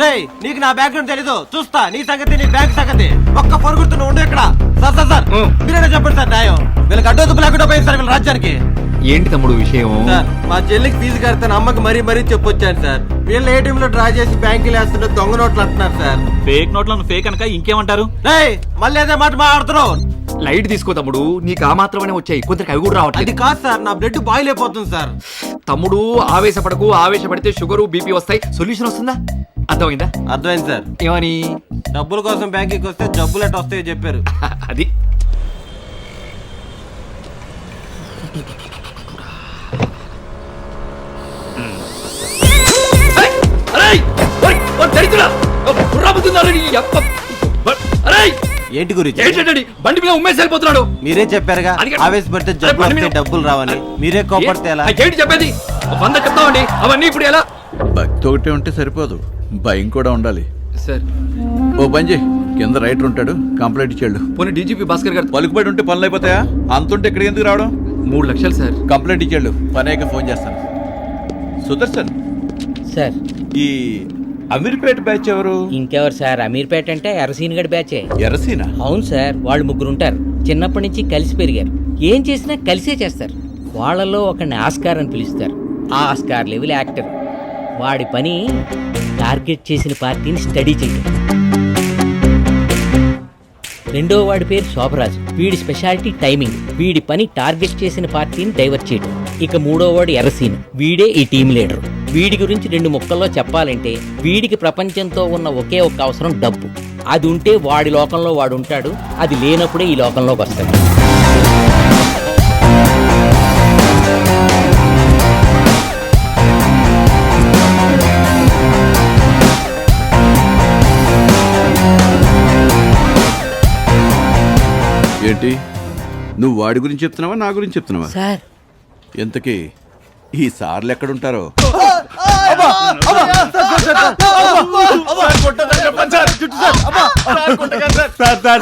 రేయ్ నీకు నా బ్యాక్గ్రౌండ్ తెలీదు, చూస్తా నీ సంగతి నీ బ్యాంక్ సంగతి. ఒక్క పొరుగుతున్నా ఉండు ఇక్కడ. సార్ సార్ సార్ మీరేనా చెప్పండి సార్ న్యాయం. వీళ్ళకి అడ్డొద్దు లేకుండా పోయింది సార్ వీళ్ళ రాజ్యానికి. ఏంటి తమ్ముడు విషయం? సార్ మా చెల్లికి ఫీజు కడతాను అమ్మకి మరీ చెప్పొచ్చాను సార్. వీళ్ళు ఏటీఎం లో డ్రా చేసి బ్యాంకులు వేస్తుంటే దొంగ నోట్లు అంటున్నారు సార్. ఫేక్ నోట్లను ఫేక్ అనక ఇంకేమంటారు? రేయ్ మళ్ళీ అదే మాట మాట్లాడుతున్నావు. లైట్ తీసుకో తమ్ముడు, నీకు ఆ మాత్రమే వచ్చాయి, కొందరికి అవి కూడా రావట్లేదు. అది కాదు సార్, నా బ్లడ్ బాయిల్ అయిపోతుంది సార్. తమ్ముడు ఆవేశపడకు, ఆవేశపడితే షుగరు బీపీ వస్తాయి. సొల్యూషన్ వస్తుందా? అర్థమైందా? అర్థమైంది సార్. ఏమని? డబ్బుల కోసం బ్యాంకుకి వస్తే జబ్బులు ఎట్ట వస్తాయో చెప్పారు. అది ఏంటి గురించి? బండి మీద ఉమ్మేసి వెళ్ళిపోతున్నాడు. మీరే చెప్పారుగా ఆవేశపడితే జబ్బులు వస్తే డబ్బులు రావని. మీరే కోపడితే ఎలా? ఏంటి చెప్పేది? 100 చెప్తామండి, అవన్నీ ఇప్పుడు ఎలా? భక్తి ఒకటే ఉంటే సరిపోదు, భయం కూడా ఉండాలి. సార్ ఓ పని చేయి, కింద రైటర్ ఉంటాడు, కంప్లైంట్ ఇచ్చాడు. పోనీ డీజీపీ భాస్కర్ గారు. పలుకుబడి ఉంటే పనులు అయిపోతాయా? అంతుంటే ఇక్కడ ఎందుకు రావడం? 3 లక్షలు సార్. కంప్లైంట్ ఇచ్చాడు, పని అయ్యాక ఫోన్ చేస్తాను. సుదర్శన్ సార్ ఈ అమీర్పేట బ్యాచ్ ఎవరు? ఇంకెవరు సార్, అమీర్పేట అంటే ఎర్రసీన్ గడి బ్యాచే. ఎర్రసీనా? అవును సార్, వాళ్ళు 3 ఉంటారు. చిన్నప్పటి నుంచి కలిసి పెరిగారు, ఏం చేసినా కలిసే చేస్తారు. వాళ్ళలో ఒకరిని ఆస్కార్ అని పిలుస్తారు. ఆ ఆస్కార్ లెవెల్ యాక్టర్. వాడి పని టార్గెట్ చేసిన పార్టీని స్టడీ చేయడం. రెండో వాడి పేరు శోభరాజు. వీడి స్పెషాలిటీ టైమింగ్. వీడి పని టార్గెట్ చేసిన పార్టీని డైవర్ట్ చేయడం. ఇక మూడో వాడు ఎర్రసీన్. వీడే ఈ టీం లీడర్. వీడి గురించి 2 ముక్కల్లో చెప్పాలంటే వీడికి ప్రపంచంతో ఉన్న ఒకే ఒక్క అవసరం డబ్బు. అది ఉంటే వాడి లోకంలో వాడు ఉంటాడు, అది లేనప్పుడే ఈ లోకంలోకి వస్తాడు. ఏంటి నువ్వు వాడి గురించి చెప్తున్నావా, నా గురించి చెప్తున్నావా? సార్ ఎంతకీ ఈ సార్లు ఎక్కడుంటారో?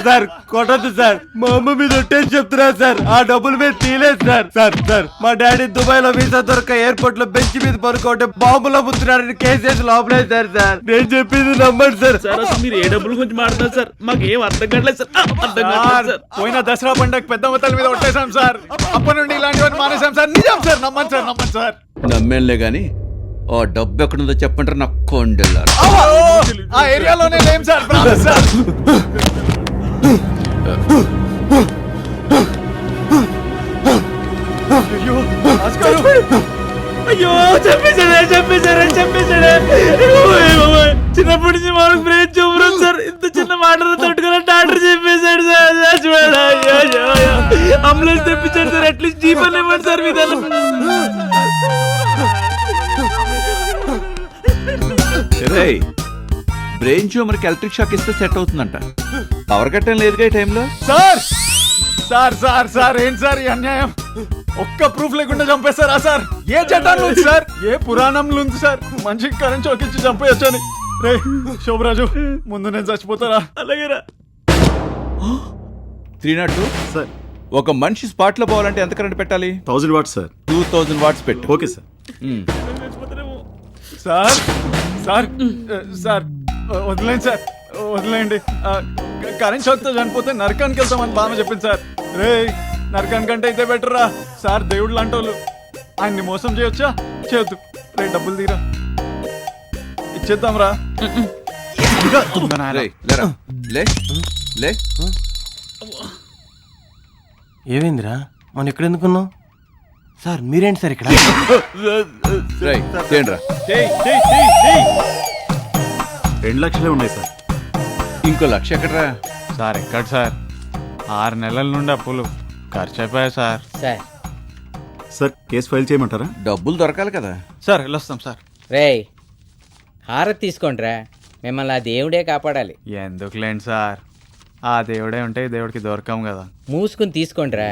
సార్ కొట్టద్దు సార్, మా అమ్మ మీద ఒట్టేసి చెప్తున్నారు సార్. ఆ డబ్బులు మీద తీలేదు సార్. సార్ మా డాడీ దుబాయ్ లో వీసా దొరక ఎయిర్పోర్ట్ లో బెంచ్ మీద పడుకోంటే బాంబులో పుత్తున్నాడని కేసేసి లోపలేశారు సార్. నేను చెప్పింది నమ్మండి సార్. సార్ అసలు మీరు ఏ డబ్బుల గురించి మాట్లాడుతున్నారు సార్? మాకు ఏం అర్థం కావట్లేదు సార్. అర్థం కావట్లేదు సార్. పోయిన దసరా పండుగ పెద్ద మొత్తాల మీద ఒట్టేశాం సార్. అప్పటి నుండి ఇలాంటివన్నీ మానేశాం సార్. నిజం సార్, నమ్మండి సార్. నమ్మేంలే గాని ఆ డబ్బు ఎక్కడుందో చెప్పంటారు నాకు కొండెళ్ళారు. ఆ ఏరియాలోనే లేం సార్, ప్రామిస్ సార్. అయ్యో భాస్కర్, అయ్యో చెప్పేశాడే. చిన్నప్పటి నుంచి మనకు బ్రెయిన్ చూపురం సార్. ఇంత చిన్న మాటలు తట్టుకుని డాక్టర్ చెప్పేశాడు సార్. అంబులెన్స్ తెప్పించాడు సార్. అట్లీస్ట్ జీప్ అని ఇవ్వండి సార్. మీ బ్రెయిన్ ట్యూమర్కి ఎలక్ట్రిక్ షాక్ ఇస్తే సెట్ అవుతుందంట. పవర్ కట్టం లేదుగా ఈ టైంలో. సార్ ఏంటి సార్ ఈ అన్యాయం? ఒక్క ప్రూఫ్ లేకుండా చంపేస్తారా సార్? ఏ చట్టాలు ఉంది సార్, ఏ పురాణంలో ఉంది సార్ మనిషికి కరెంట్ షాక్ ఇచ్చి చంపేయచ్చని? రే శోభరాజు, ముందు నేను చచ్చిపోతారా? అలాగేరా 302 సార్, ఒక మనిషి స్పాట్ లో పోవాలంటే ఎంత కరెంట్ పెట్టాలి? 1000 వాట్స్ సార్. 2000 వాట్స్ పెట్టు. Okay sir. Sir sir sir వదిలేండి. కరెంట్ షాక్ తో చనిపోతే నరకానికి వెళ్తామని బాగా చెప్పింది సార్. రే నరకానికంటే అయితే బెటర్ రా సార్. దేవుడు లాంటి వాళ్ళు, ఆయన్ని మోసం చేయొచ్చా? చేయొద్దు. రే డబ్బులు తీరా, ఇచ్చేద్దాం రా. ఏమైందిరా, మనం ఇక్కడ ఎందుకున్నాం సార్? మీరేంటి సార్ ఇక్కడ? 2 లక్షలే ఉన్నాయి సార్. ఇంకో 1 లక్ష ఎక్కడరా? సార్ ఎక్కడ సార్, 6 నెలల నుండి అప్పులు ఖర్చు అయిపోయాయి సార్. సార్ కేసు ఫైల్ చేయమంటారా? డబ్బులు దొరకాలి కదా సార్. వెళ్ళొస్తాం సార్. రేయ్ హారతి తీసుకోండిరా, మిమ్మల్ని ఆ దేవుడే కాపాడాలి. ఎందుకులేండి సార్, ఆ దేవుడే ఉంటే దేవుడికి దొరకం కదా. మూసుకుని తీసుకోండిరా.